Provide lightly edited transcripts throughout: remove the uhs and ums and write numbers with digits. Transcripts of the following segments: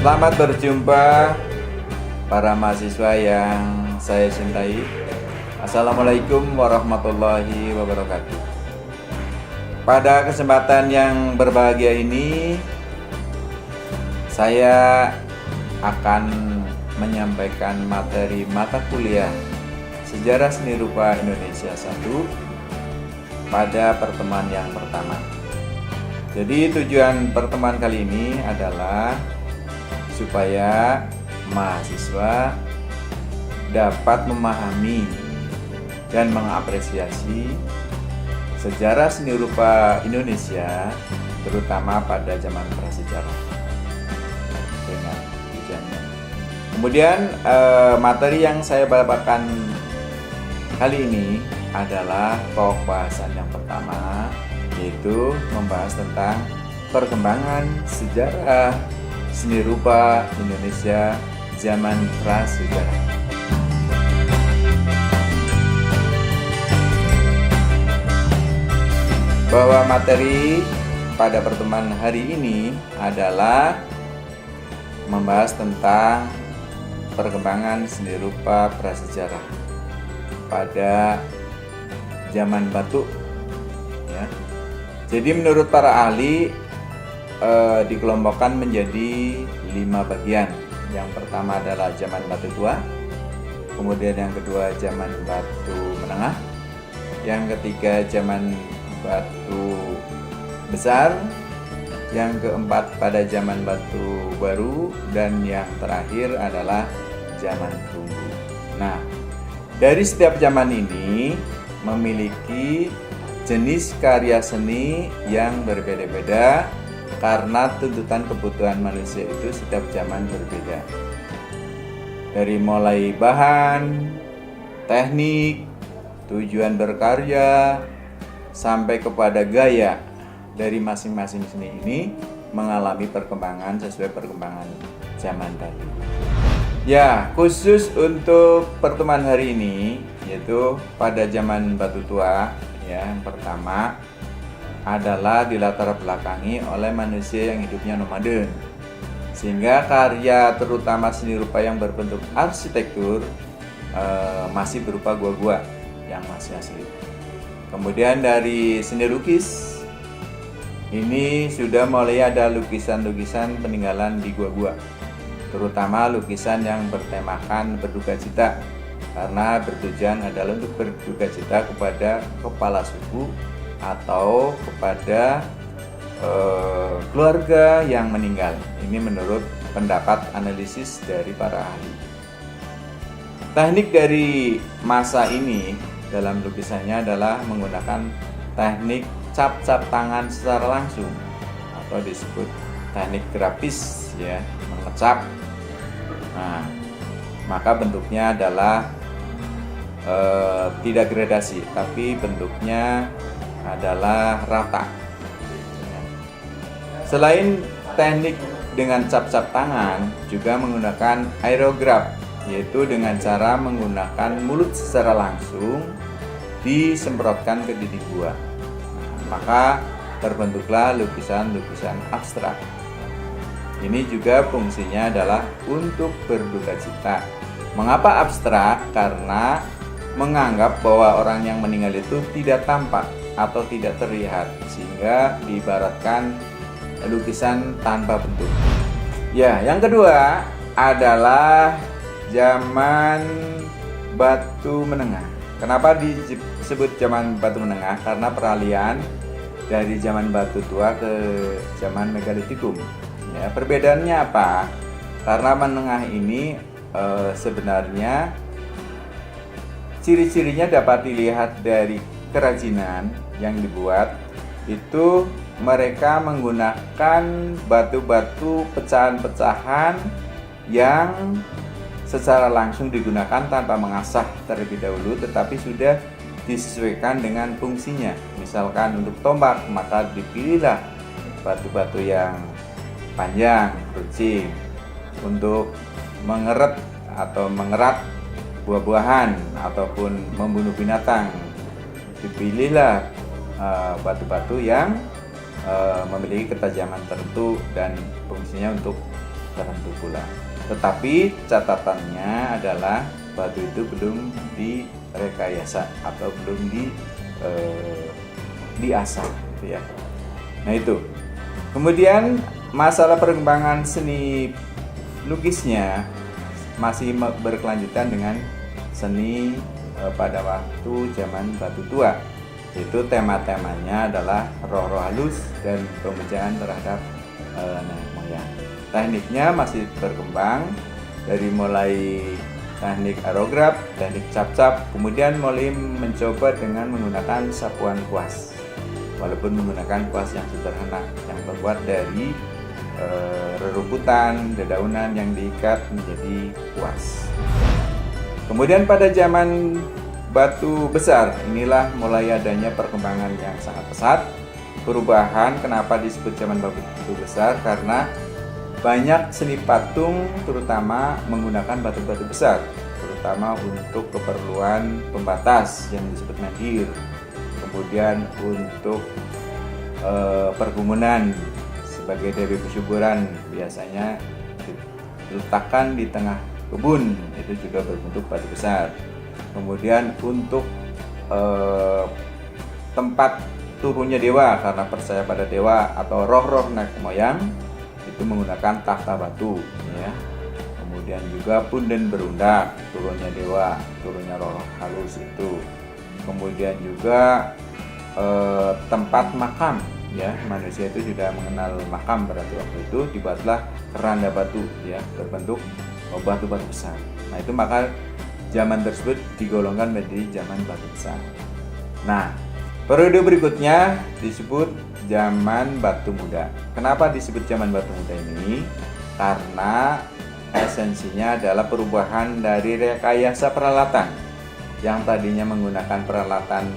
Selamat berjumpa para mahasiswa yang saya cintai. Assalamualaikum warahmatullahi wabarakatuh. Pada kesempatan yang berbahagia ini, saya akan menyampaikan materi mata kuliah Sejarah Seni Rupa Indonesia 1 pada pertemuan yang pertama. Jadi tujuan pertemuan kali ini adalah supaya mahasiswa dapat memahami dan mengapresiasi sejarah seni rupa Indonesia, terutama pada zaman prasejarah dengan tujuannya. Kemudian materi yang saya bawakan kali ini adalah pokok bahasan yang pertama, yaitu membahas tentang perkembangan sejarah seni rupa Indonesia zaman prasejarah. Bahwa materi pada pertemuan hari ini adalah membahas tentang perkembangan seni rupa prasejarah pada zaman Batu. Ya. Jadi menurut para ahli dikelompokkan menjadi 5 bagian. Yang pertama adalah zaman Batu Tua, kemudian yang kedua zaman Batu Menengah, yang ketiga zaman Batu Besar, yang keempat pada zaman Batu Baru, dan yang terakhir adalah zaman Tunggu. Nah, dari setiap zaman ini memiliki jenis karya seni yang berbeda-beda karena tuntutan kebutuhan manusia itu setiap zaman berbeda. Dari mulai bahan, teknik, tujuan berkarya, sampai kepada gaya dari masing-masing seni ini mengalami perkembangan sesuai perkembangan zaman tadi. Ya, khusus untuk pertemuan hari ini, yaitu pada zaman Batu Tua, ya, yang pertama adalah dilatar belakangi oleh manusia yang hidupnya nomaden, sehingga karya terutama seni rupa yang berbentuk arsitektur masih berupa gua-gua yang masih asli. Kemudian dari seni lukis ini sudah mulai ada lukisan-lukisan peninggalan di gua-gua, terutama lukisan yang bertemakan berduka cita, karena bertujuan adalah untuk berduka cita kepada kepala suku atau kepada keluarga yang meninggal. Ini menurut pendapat analisis dari para ahli. Teknik dari masa ini dalam lukisannya adalah menggunakan teknik cap-cap tangan secara langsung atau disebut teknik grafis, ya, mengecap. Nah, maka bentuknya adalah tidak gradasi, tapi bentuknya adalah rata. Selain teknik dengan cap-cap tangan, juga menggunakan aerograf, yaitu dengan cara menggunakan mulut secara langsung disemprotkan ke dinding gua. Maka terbentuklah lukisan-lukisan abstrak. Ini juga fungsinya adalah untuk berduka cita. Mengapa abstrak? Karena menganggap bahwa orang yang meninggal itu tidak tampak atau tidak terlihat, sehingga diibaratkan lukisan tanpa bentuk. Ya, yang kedua adalah zaman Batu Menengah. Kenapa disebut zaman Batu Menengah? Karena peralihan dari zaman Batu Tua ke zaman Megalitikum. Ya, perbedaannya apa? Karena menengah ini sebenarnya ciri-cirinya dapat dilihat dari kerajinan yang dibuat. Itu mereka menggunakan batu-batu pecahan-pecahan yang secara langsung digunakan tanpa mengasah terlebih dahulu, tetapi sudah disesuaikan dengan fungsinya. Misalkan untuk tombak, maka dipilihlah batu-batu yang panjang, runcing. Untuk mengeret atau mengerat buah-buahan ataupun membunuh binatang, dipilihlah batu-batu yang memiliki ketajaman tertentu dan fungsinya untuk tertentu pula. Tetapi catatannya adalah batu itu belum direkayasa atau belum diasah gitu ya. Nah itu. Kemudian masalah perkembangan seni lukisnya masih berkelanjutan dengan seni pada waktu zaman Batu Tua, yaitu tema-temanya adalah roh-roh halus dan pemujaan terhadap nenek moyang. Tekniknya masih berkembang dari mulai teknik aerograf, teknik cap-cap, kemudian mulai mencoba dengan menggunakan sapuan kuas, walaupun menggunakan kuas yang sederhana yang terbuat dari rerumputan, dedaunan yang diikat menjadi kuas. Kemudian pada zaman Batu Besar, inilah mulai adanya perkembangan yang sangat pesat. Perubahan, kenapa disebut zaman Batu Besar? Karena banyak seni patung terutama menggunakan batu-batu besar, terutama untuk keperluan pembatas yang disebut nadir. Kemudian untuk pergumunan sebagai dewi kesuburan biasanya diletakkan di tengah kebun, itu juga berbentuk batu besar. Kemudian untuk tempat turunnya dewa, karena percaya pada dewa atau roh-roh nenek moyang, itu menggunakan tahta batu ya. Kemudian juga punden berundak, turunnya dewa, turunnya roh halus itu. Kemudian juga tempat makam ya, manusia itu tidak mengenal makam berarti waktu itu dibuatlah keranda batu ya, berbentuk batu-batu besar. Nah itu maka zaman tersebut digolongkan menjadi zaman Batu Besar. Nah periode berikutnya disebut zaman Batu Muda. Kenapa disebut zaman Batu Muda ini? Karena esensinya adalah perubahan dari rekayasa peralatan yang tadinya menggunakan peralatan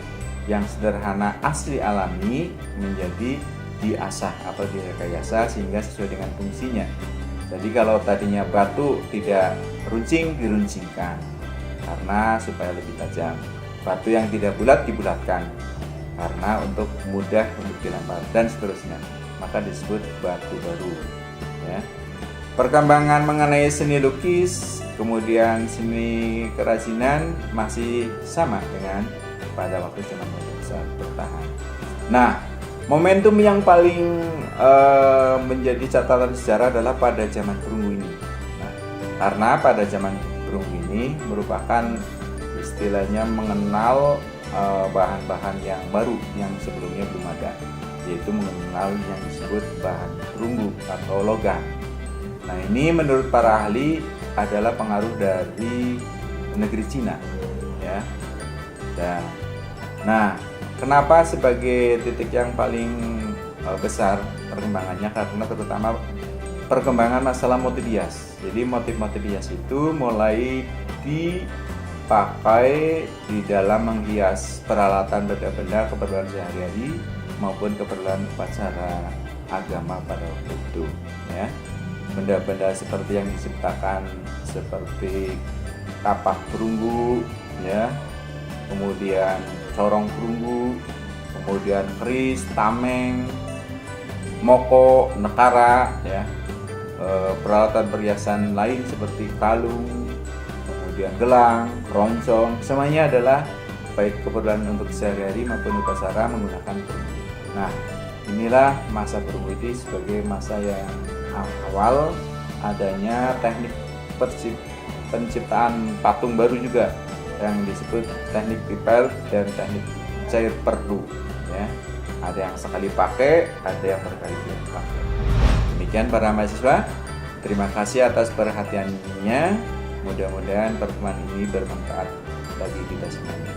yang sederhana asli alami menjadi diasah atau direkayasa sehingga sesuai dengan fungsinya. Jadi kalau tadinya batu tidak runcing, diruncingkan karena supaya lebih tajam. Batu yang tidak bulat dibulatkan karena untuk mudah untuk dilempar dan seterusnya. Maka disebut batu baru ya. Perkembangan mengenai seni lukis, kemudian seni kerajinan masih sama dengan pada waktu zaman Batu Besar bertahan. Nah, momentum yang paling menjadi catatan sejarah adalah pada zaman perunggu ini. Nah, karena pada zaman perunggu ini merupakan istilahnya mengenal bahan-bahan yang baru yang sebelumnya belum ada, yaitu mengenal yang disebut bahan perunggu atau logam. Nah, ini menurut para ahli adalah pengaruh dari negeri Cina, ya. Nah, kenapa sebagai titik yang paling besar perkembangannya? Karena terutama perkembangan masalah motif hias. Jadi motif-motif hias itu mulai dipakai di dalam menghias peralatan benda-benda keperluan sehari-hari maupun keperluan upacara agama pada waktu itu, ya. Benda-benda seperti yang diciptakan seperti tapak perunggu, ya. Kemudian corong perunggu, kemudian keris, tameng, moko, nekara, ya, peralatan perhiasan lain seperti kalung, kemudian gelang, keroncong, semuanya adalah baik keperluan untuk sehari-hari maupun upacara menggunakan perunggu. Nah, inilah masa perunggu itu sebagai masa yang awal adanya teknik penciptaan patung baru juga yang disebut teknik pipel dan teknik cair perdu, ya. Ada yang sekali pakai, ada yang berkali-kali pakai. Demikian para mahasiswa, terima kasih atas perhatiannya. Mudah-mudahan pertemuan ini bermanfaat bagi kita semuanya.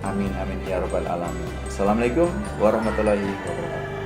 Amin amin ya rabbal alamin. Assalamualaikum warahmatullahi wabarakatuh.